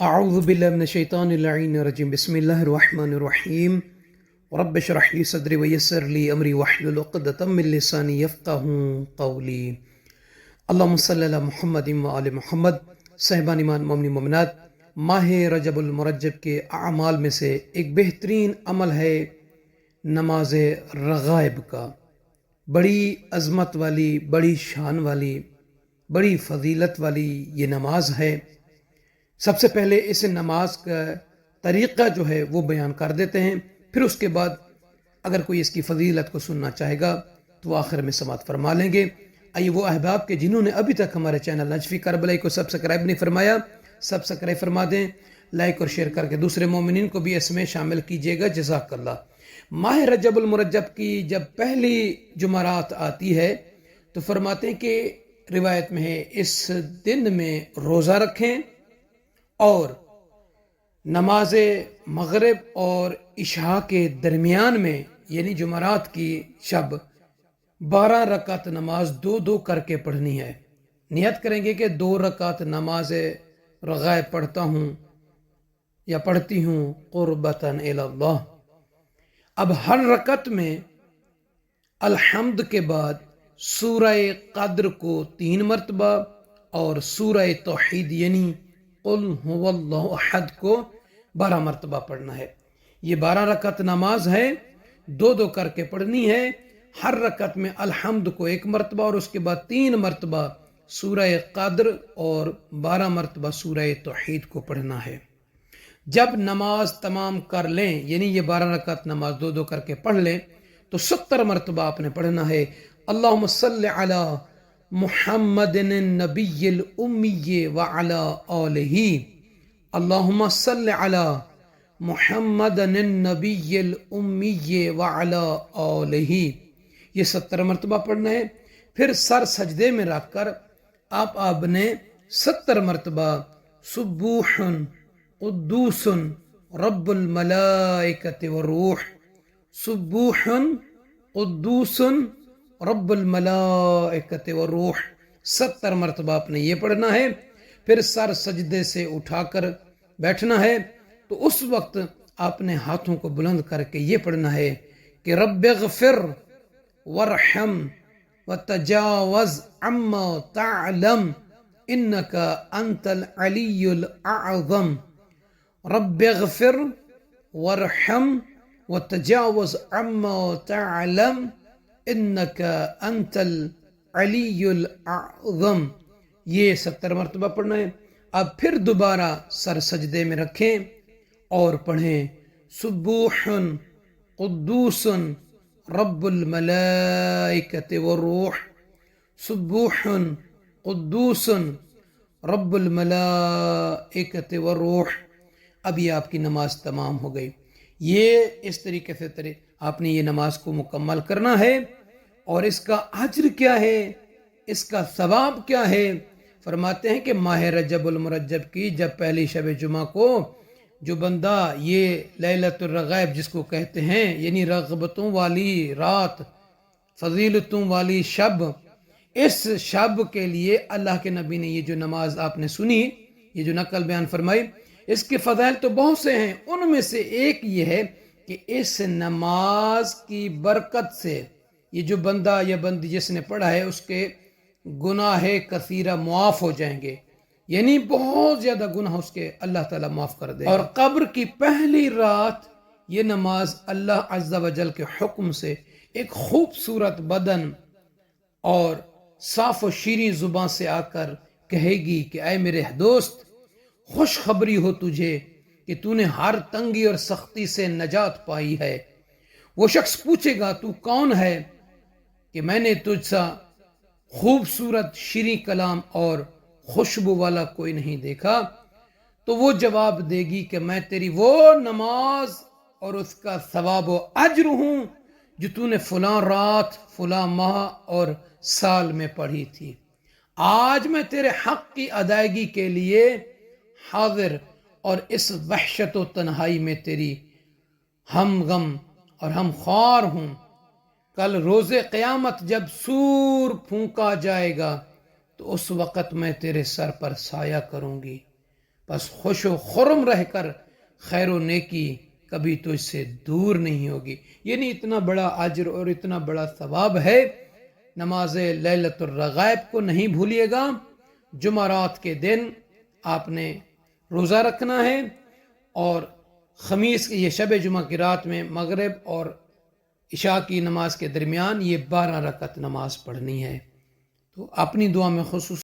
اعوذ باللہ من الشیطان اللعین الرجیم بسم اللہ الرحمن الرحیم رب اشرح لی صدری ویسر لی امری واحلل عقدۃ من لسانی یفقہوا قولی اللہم صلی علی محمد وآل محمد۔ صاحبان ایمان مومنین مومنات، ماہ رجب المرجب کے اعمال میں سے ایک بہترین عمل ہے نماز رغائب کا۔ بڑی عظمت والی، بڑی شان والی، بڑی فضیلت والی یہ نماز ہے۔ سب سے پہلے اس نماز کا طریقہ جو ہے وہ بیان کر دیتے ہیں، پھر اس کے بعد اگر کوئی اس کی فضیلت کو سننا چاہے گا تو وہ آخر میں سماعت فرما لیں گے۔ آئیے وہ احباب کے جنہوں نے ابھی تک ہمارے چینل نجفی کربلائی کو سبسکرائب نہیں فرمایا، سبسکرائب فرما دیں، لائک اور شیئر کر کے دوسرے مومنین کو بھی اس میں شامل کیجیے گا، جزاک اللہ۔ ماہ رجب المرجب کی جب پہلی جمعرات آتی ہے تو فرماتے ہیں کہ روایت میں ہے اس دن میں روزہ رکھیں اور نماز مغرب اور عشاء کے درمیان میں یعنی جمعرات کی شب 12 رکعت نماز دو کر کے پڑھنی ہے۔ نیت کریں گے کہ 2 رکعت نماز رغائب پڑھتا ہوں یا پڑھتی ہوں قربتاً الی اللہ۔ اب ہر رکعت میں الحمد کے بعد سورہ قدر کو 3 مرتبہ اور سورہ توحید یعنی قل هو اللہ احد کو 12 مرتبہ پڑھنا ہے۔ یہ 12 رکعت نماز ہے، 2 کر کے پڑھنی ہے۔ ہر رکعت میں الحمد کو 1 مرتبہ اور اس کے بعد 3 مرتبہ سورہ قدر اور 12 مرتبہ سورہ توحید کو پڑھنا ہے۔ جب نماز تمام کر لیں یعنی یہ 12 رکعت نماز 2 کر کے پڑھ لیں تو 70 مرتبہ آپ نے پڑھنا ہے اللہم صلی علی محمد النبی الامی وعلی آلہ، اللہم صلی علی محمد النبی الامی وعلی آلہ، یہ 70 مرتبہ پڑھنا ہے۔ پھر سر سجدے میں رکھ کر آپ نے 70 مرتبہ سبوح قدوس رب الملائکۃ والروح، سبوح قدوس رب الملائکۃ والروح 70 مرتبہ آپ نے یہ پڑھنا ہے۔ پھر سر سجدے سے اٹھا کر بیٹھنا ہے تو اس وقت آپ نے ہاتھوں کو بلند کر کے یہ پڑھنا ہے کہ رب اغفر وارحم وتجاوز عما تعلم انک انت العلی الاعظم، رب اغفر وارحم وتجاوز عما تعلم انک انت العلی الاعظم، یہ 70 مرتبہ پڑھنا ہے۔ اب پھر دوبارہ سر سجدے میں رکھیں اور پڑھیں سبوح قدوس رب الملائکۃ والروح، سبوح قدوس رب الملائکۃ والروح۔ اب یہ آپ کی نماز تمام ہو گئی۔ یہ اس طریقے سے آپ نے یہ نماز کو مکمل کرنا ہے۔ اور اس کا اجر کیا ہے، اس کا ثواب کیا ہے؟ فرماتے ہیں کہ ماہ رجب المرجب کی جب پہلی شب جمعہ کو جو بندہ یہ لیلۃ الرغائب جس کو کہتے ہیں یعنی رغبتوں والی رات، فضیلتوں والی شب، اس شب کے لیے اللہ کے نبی نے یہ جو نماز آپ نے سنی، یہ جو نقل بیان فرمائی، اس کے فضائل تو بہت سے ہیں، ان میں سے ایک یہ ہے کہ اس نماز کی برکت سے یہ جو بندہ یا بندی جس نے پڑھا ہے اس کے گناہ کثیرہ معاف ہو جائیں گے، یعنی بہت زیادہ گناہ اس کے اللہ تعالیٰ معاف کر دے گا۔ اور قبر کی پہلی رات یہ نماز اللہ عز و جل کے حکم سے ایک خوبصورت بدن اور صاف و شیریں زبان سے آ کر کہے گی کہ اے میرے دوست، خوشخبری ہو تجھے کہ تو نے ہر تنگی اور سختی سے نجات پائی ہے۔ وہ شخص پوچھے گا تو کون ہے کہ میں نے تجھ سا خوبصورت شیریں کلام اور خوشبو والا کوئی نہیں دیکھا، تو وہ جواب دے گی کہ میں تیری وہ نماز اور اس کا ثواب و اجر ہوں جو تو نے فلاں رات، فلاں ماہ اور سال میں پڑھی تھی۔ آج میں تیرے حق کی ادائیگی کے لیے حاضر اور اس وحشت و تنہائی میں تیری ہم غم اور ہم خوار ہوں۔ کل روز قیامت جب سور پھونکا جائے گا تو اس وقت میں تیرے سر پر سایہ کروں گی، بس خوش و خرم رہ کر خیر و نیکی کبھی تو اس سے دور نہیں ہوگی. یعنی اتنا بڑا اجر اور اتنا بڑا ثواب ہے. نماز لیلۃ الرغائب کو نہیں بھولیے گا. جمعرات کے دن آپ نے روزہ رکھنا ہے اور خمیس یہ شب جمعہ کی رات میں مغرب اور عشاء کی نماز کے درمیان یہ 12 رکعت نماز پڑھنی ہے. تو اپنی دعا میں خصوص